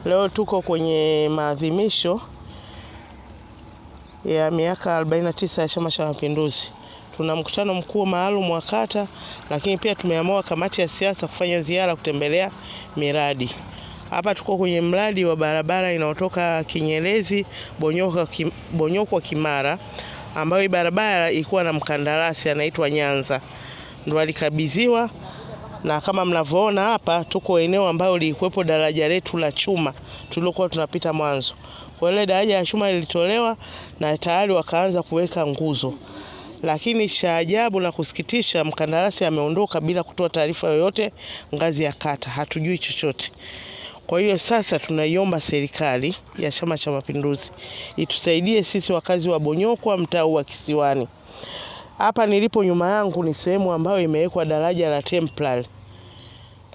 Leo tuko kwenye maadhimisho ya miaka 49 ya Chama cha Mapinduzi. Tuna mkutano mkuu maalum wa kata, lakini pia tumeamua kamati ya siasa kufanya ziara kutembelea miradi. Hapa tuko kwenye mradi wa barabara inayotoka Kinyerezi Bonyokwa Kimara, ambayo barabara ilikuwa na mkandarasi anaitwa Nyanza. Ndio alikabidhiwa, na kama mnavyoona hapa tuko eneo ambalo lilikuwepo daraja letu la chuma tulilokuwa tunapita mwanzo. Kwa ile daraja la chuma lilitolewa na tayari wakaanza kuweka nguzo. Lakini cha ajabu na kusikitisha, mkandarasi ameondoka bila kutoa taarifa yoyote ngazi ya kata. Hatujui chochote. Kwa hiyo sasa tunaiomba serikali ya Chama cha Mapinduzi itusaidie sisi wakazi wa Bonyokwa, mtaa wa Kisiwani. Hapa nilipo nyuma yangu ni sehemu ambayo imewekwa daraja la temporary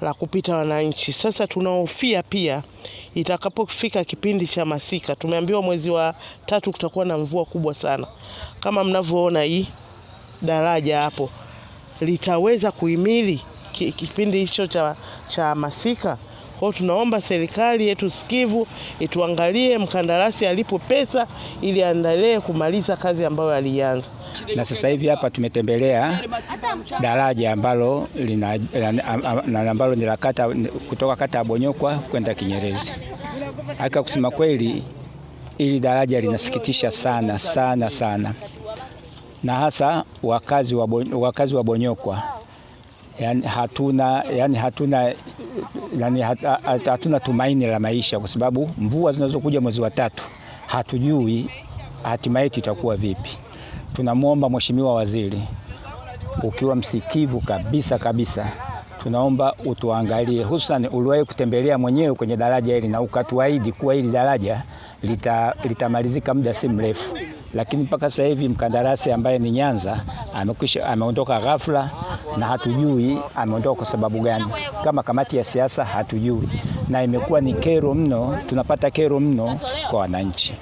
la kupita wananchi. Sasa tunahofia pia itakapofika kipindi cha masika, tumeambiwa mwezi wa 3 kutakuwa na mvua kubwa sana. Kama mnavyoona hii daraja hapo litaweza kuhimili kipindi hicho cha masika. Kwa hiyo tunaomba serikali yetu sikivu ituangalie mkandarasi alipo pesa ili aendelee kumaliza kazi ambayo alianza. Na sasa hivi hapa tumetembelea daraja ambalo ni la kata, kutoka kata ya Bonyokwa kwenda Kinyerezi. Haka kusema kweli, ili daraja linasikitisha sana sana sana, na hasa wakazi wa Bonyokwa. Hatuna tumaini la maisha, kwa sababu mvua zinazokuja mwezi wa 3 hatujui hatima yetu itakuwa vipi. Tunamwomba Mheshimiwa Waziri, ukiwa msikivu kabisa, tunaomba utuangalie, hususan uliwahi kutembelea mwenyewe kwenye daraja hili na ukatuahidi kuwa hili daraja litamalizika muda si mrefu. Lakini mpaka sasa hivi mkandarasi ambaye ni Nyanza ameondoka ghafla, na hatujui ameondoka kwa sababu gani. Kama kamati ya siasa hatujui, na imekuwa ni kero mno, tunapata kero mno kwa wananchi.